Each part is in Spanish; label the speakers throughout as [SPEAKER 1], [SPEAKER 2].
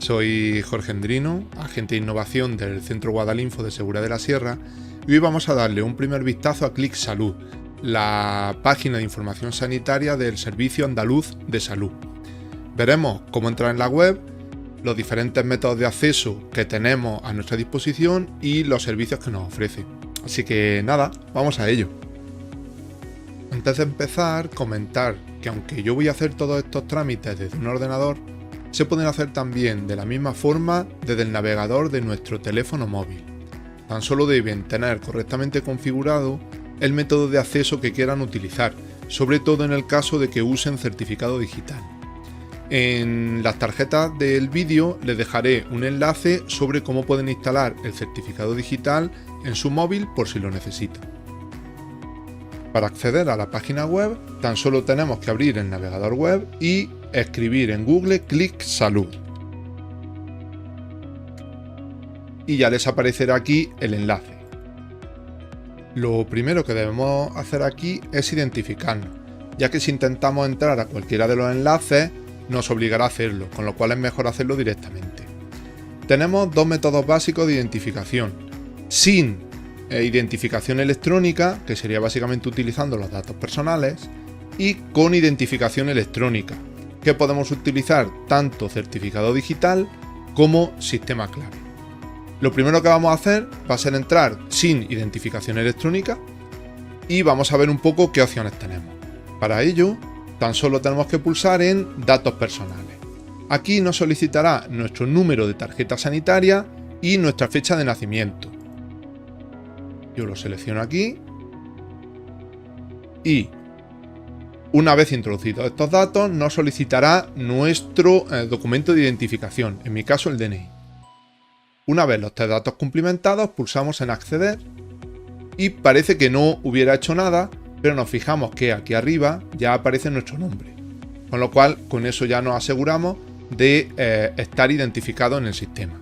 [SPEAKER 1] Soy Jorge Endrino, agente de innovación del Centro Guadalinfo de Segura de la Sierra, y hoy vamos a darle un primer vistazo a Clic Salud, la página de información sanitaria del Servicio Andaluz de Salud. Veremos cómo entrar en la web, los diferentes métodos de acceso que tenemos a nuestra disposición y los servicios que nos ofrece. Así que nada, vamos a ello. Antes de empezar, comentar que aunque yo voy a hacer todos estos trámites desde un ordenador, se pueden hacer también de la misma forma desde el navegador de nuestro teléfono móvil. Tan solo deben tener correctamente configurado el método de acceso que quieran utilizar, sobre todo en el caso de que usen certificado digital. En las tarjetas del vídeo les dejaré un enlace sobre cómo pueden instalar el certificado digital en su móvil por si lo necesitan. Para acceder a la página web, tan solo tenemos que abrir el navegador web y escribir en Google Clic Salud. Y ya les aparecerá aquí el enlace. Lo primero que debemos hacer aquí es identificarnos, ya que si intentamos entrar a cualquiera de los enlaces, nos obligará a hacerlo, con lo cual es mejor hacerlo directamente. Tenemos dos métodos básicos de identificación: sin identificación electrónica, que sería básicamente utilizando los datos personales, y con identificación electrónica, que podemos utilizar tanto certificado digital como sistema clave. Lo primero que vamos a hacer va a ser entrar sin identificación electrónica y vamos a ver un poco qué opciones tenemos. Para ello, tan solo tenemos que pulsar en Datos personales. Aquí nos solicitará nuestro número de tarjeta sanitaria y nuestra fecha de nacimiento. Yo lo selecciono aquí y una vez introducidos estos datos nos solicitará nuestro documento de identificación, en mi caso el DNI. Una vez los tres datos cumplimentados, pulsamos en acceder y parece que no hubiera hecho nada, pero nos fijamos que aquí arriba ya aparece nuestro nombre, con lo cual con eso ya nos aseguramos de estar identificado en el sistema.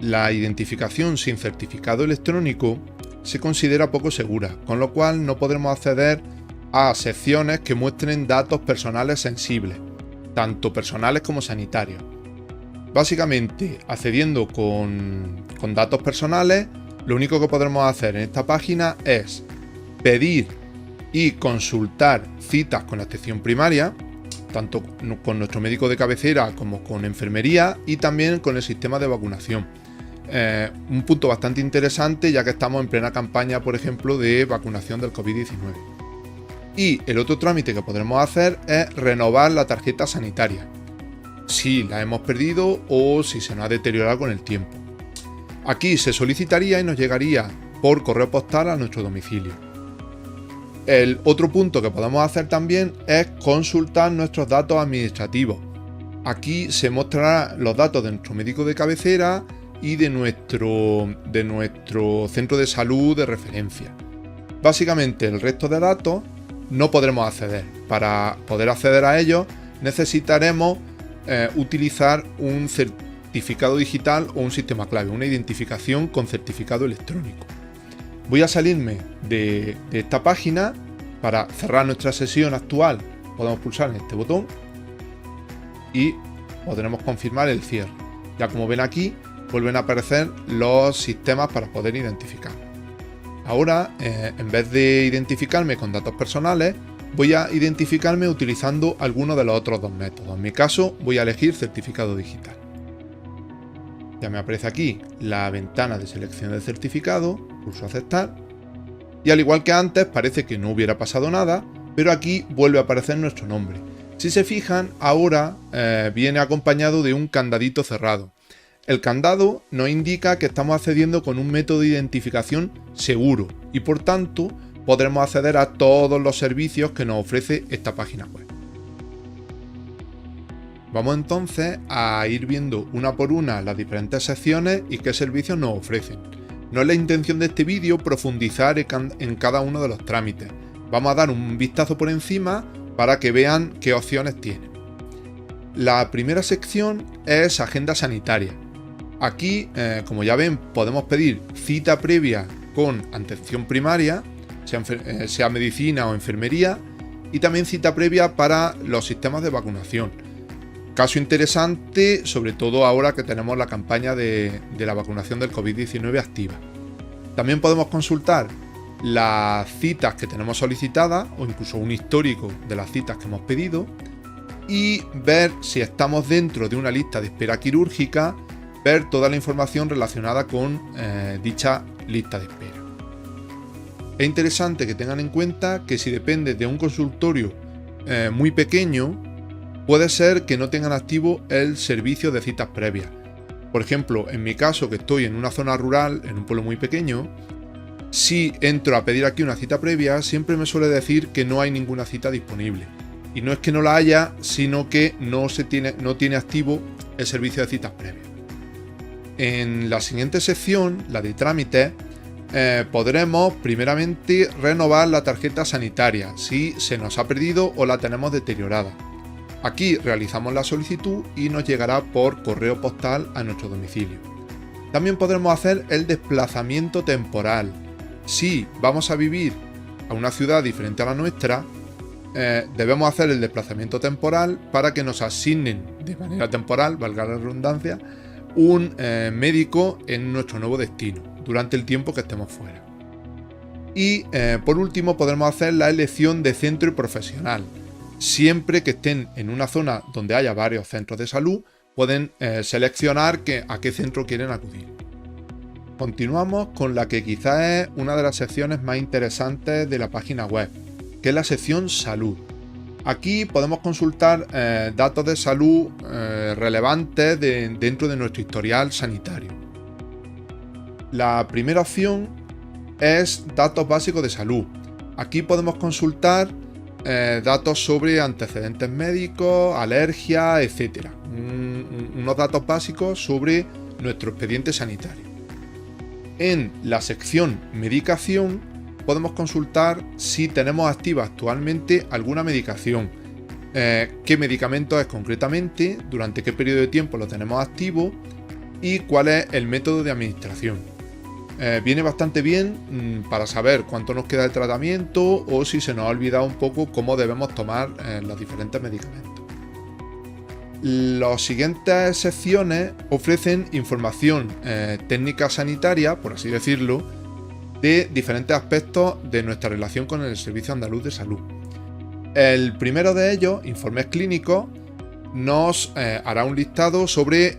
[SPEAKER 1] La identificación sin certificado electrónico se considera poco segura, con lo cual no podremos acceder a secciones que muestren datos personales sensibles, tanto personales como sanitarios. Básicamente, accediendo con datos personales, lo único que podremos hacer en esta página es pedir y consultar citas con la atención primaria, tanto con nuestro médico de cabecera como con enfermería y también con el sistema de vacunación. Un punto bastante interesante, ya que estamos en plena campaña, por ejemplo, de vacunación del COVID-19. Y el otro trámite que podremos hacer es renovar la tarjeta sanitaria, si la hemos perdido o si se nos ha deteriorado con el tiempo. Aquí se solicitaría y nos llegaría por correo postal a nuestro domicilio. El otro punto que podemos hacer también es consultar nuestros datos administrativos. Aquí se mostrarán los datos de nuestro médico de cabecera y de nuestro centro de salud de referencia. Básicamente el resto de datos no podremos acceder. Para poder acceder a ellos necesitaremos utilizar un certificado digital o un sistema clave, una identificación con certificado electrónico. Voy a salirme de esta página. Para cerrar nuestra sesión actual podemos pulsar en este botón y podremos confirmar el cierre. Ya como ven aquí, vuelven a aparecer los sistemas para poder identificar. Ahora, en vez de identificarme con datos personales, voy a identificarme utilizando alguno de los otros dos métodos. En mi caso, voy a elegir certificado digital. Ya me aparece aquí la ventana de selección de certificado, pulso aceptar. Y al igual que antes, parece que no hubiera pasado nada, pero aquí vuelve a aparecer nuestro nombre. Si se fijan, ahora viene acompañado de un candadito cerrado. El candado nos indica que estamos accediendo con un método de identificación seguro y por tanto podremos acceder a todos los servicios que nos ofrece esta página web. Vamos entonces a ir viendo una por una las diferentes secciones y qué servicios nos ofrecen. No es la intención de este vídeo profundizar en cada uno de los trámites. Vamos a dar un vistazo por encima para que vean qué opciones tienen. La primera sección es agenda sanitaria. Aquí, como ya ven, podemos pedir cita previa con atención primaria, sea medicina o enfermería, y también cita previa para los sistemas de vacunación. Caso interesante, sobre todo ahora que tenemos la campaña de la vacunación del COVID-19 activa. También podemos consultar las citas que tenemos solicitadas o incluso un histórico de las citas que hemos pedido y ver si estamos dentro de una lista de espera quirúrgica, ver toda la información relacionada con dicha lista de espera. Es interesante que tengan en cuenta que si depende de un consultorio muy pequeño, puede ser que no tengan activo el servicio de citas previas. Por ejemplo, en mi caso, que estoy en una zona rural, en un pueblo muy pequeño, si entro a pedir aquí una cita previa, siempre me suele decir que no hay ninguna cita disponible. Y no es que no la haya, sino que no tiene activo el servicio de citas previas. En la siguiente sección, la de trámites, podremos primeramente renovar la tarjeta sanitaria si se nos ha perdido o la tenemos deteriorada. Aquí realizamos la solicitud y nos llegará por correo postal a nuestro domicilio. También podremos hacer el desplazamiento temporal. Si vamos a vivir a una ciudad diferente a la nuestra, debemos hacer el desplazamiento temporal para que nos asignen de manera temporal, valga la redundancia, un médico en nuestro nuevo destino durante el tiempo que estemos fuera. Y por último podremos hacer la elección de centro y profesional. Siempre que estén en una zona donde haya varios centros de salud, pueden seleccionar a qué centro quieren acudir. Continuamos con la que quizás es una de las secciones más interesantes de la página web, que es la sección salud. Aquí podemos consultar datos de salud relevantes dentro de nuestro historial sanitario. La primera opción es datos básicos de salud. Aquí podemos consultar datos sobre antecedentes médicos, alergias, etc. Unos datos básicos sobre nuestro expediente sanitario. En la sección medicación podemos consultar si tenemos activa actualmente alguna medicación, qué medicamento es concretamente, durante qué periodo de tiempo lo tenemos activo y cuál es el método de administración. Viene bastante bien para saber cuánto nos queda de tratamiento o si se nos ha olvidado un poco cómo debemos tomar los diferentes medicamentos. Las siguientes secciones ofrecen información técnica sanitaria, por así decirlo, de diferentes aspectos de nuestra relación con el Servicio Andaluz de Salud. El primero de ellos, informes clínicos, nos hará un listado sobre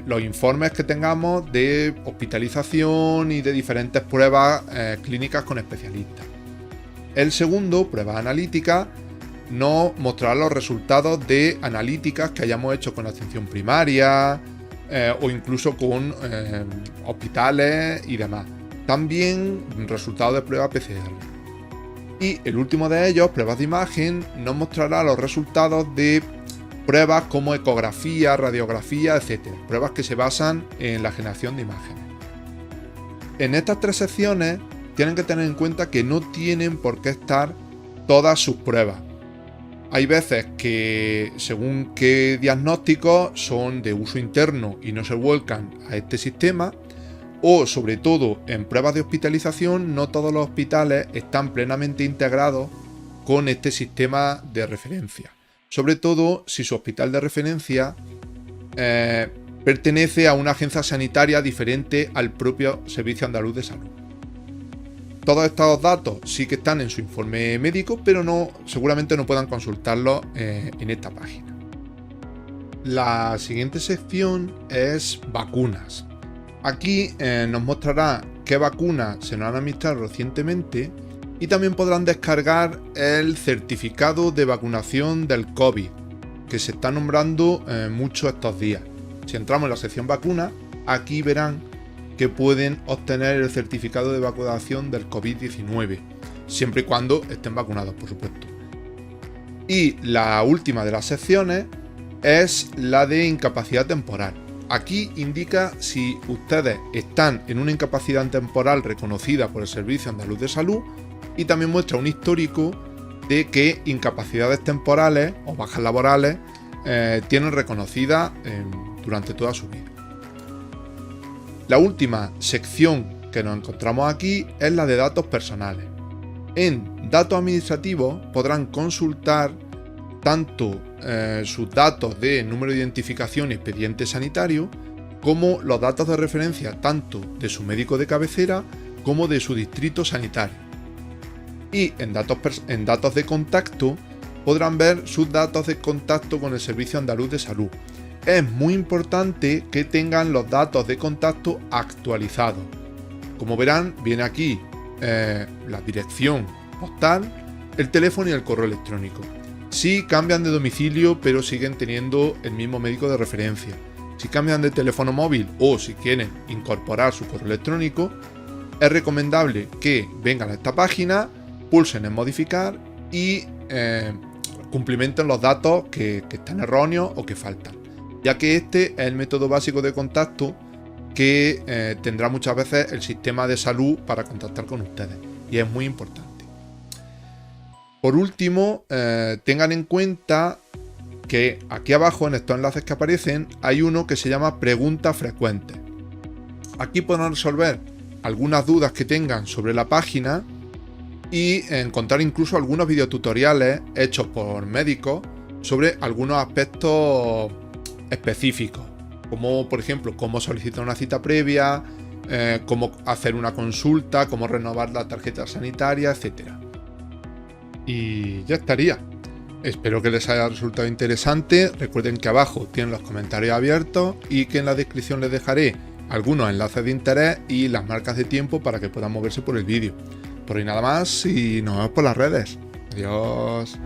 [SPEAKER 1] los informes que tengamos de hospitalización y de diferentes pruebas clínicas con especialistas. El segundo, pruebas analíticas, nos mostrará los resultados de analíticas que hayamos hecho con atención primaria o incluso con hospitales y demás. También resultados de pruebas PCR. Y el último de ellos, pruebas de imagen, nos mostrará los resultados de pruebas como ecografía, radiografía, etc. Pruebas que se basan en la generación de imágenes. En estas tres secciones tienen que tener en cuenta que no tienen por qué estar todas sus pruebas. Hay veces que según qué diagnósticos son de uso interno y no se vuelcan a este sistema, o sobre todo en pruebas de hospitalización no todos los hospitales están plenamente integrados con este sistema de referencia. Sobre todo si su hospital de referencia pertenece a una agencia sanitaria diferente al propio Servicio Andaluz de Salud. Todos estos datos sí que están en su informe médico, pero seguramente no puedan consultarlos en esta página. La siguiente sección es vacunas. Aquí nos mostrará qué vacunas se nos han administrado recientemente y también podrán descargar el certificado de vacunación del COVID, que se está nombrando mucho estos días. Si entramos en la sección vacunas, aquí verán que pueden obtener el certificado de vacunación del COVID-19, siempre y cuando estén vacunados, por supuesto. Y la última de las secciones es la de incapacidad temporal. Aquí indica si ustedes están en una incapacidad temporal reconocida por el Servicio Andaluz de Salud y también muestra un histórico de qué incapacidades temporales o bajas laborales tienen reconocidas durante toda su vida. La última sección que nos encontramos aquí es la de datos personales. En datos administrativos podrán consultar tanto sus datos de número de identificación y expediente sanitario, como los datos de referencia tanto de su médico de cabecera como de su distrito sanitario. Y en datos de contacto podrán ver sus datos de contacto con el Servicio Andaluz de Salud. Es muy importante que tengan los datos de contacto actualizados. Como verán, viene aquí la dirección postal, el teléfono y el correo electrónico. Si cambian de domicilio pero siguen teniendo el mismo médico de referencia. Si cambian de teléfono móvil o si quieren incorporar su correo electrónico, es recomendable que vengan a esta página, pulsen en modificar y cumplimenten los datos que están erróneos o que faltan, ya que este es el método básico de contacto que tendrá muchas veces el sistema de salud para contactar con ustedes, y es muy importante. Por último, tengan en cuenta que aquí abajo en estos enlaces que aparecen hay uno que se llama preguntas frecuentes. Aquí podrán resolver algunas dudas que tengan sobre la página y encontrar incluso algunos videotutoriales hechos por médicos sobre algunos aspectos específicos, como por ejemplo cómo solicitar una cita previa, cómo hacer una consulta, cómo renovar la tarjeta sanitaria, etc. Y ya estaría. Espero que les haya resultado interesante. Recuerden que abajo tienen los comentarios abiertos y que en la descripción les dejaré algunos enlaces de interés y las marcas de tiempo para que puedan moverse por el vídeo. Por hoy nada más y nos vemos por las redes. Adiós.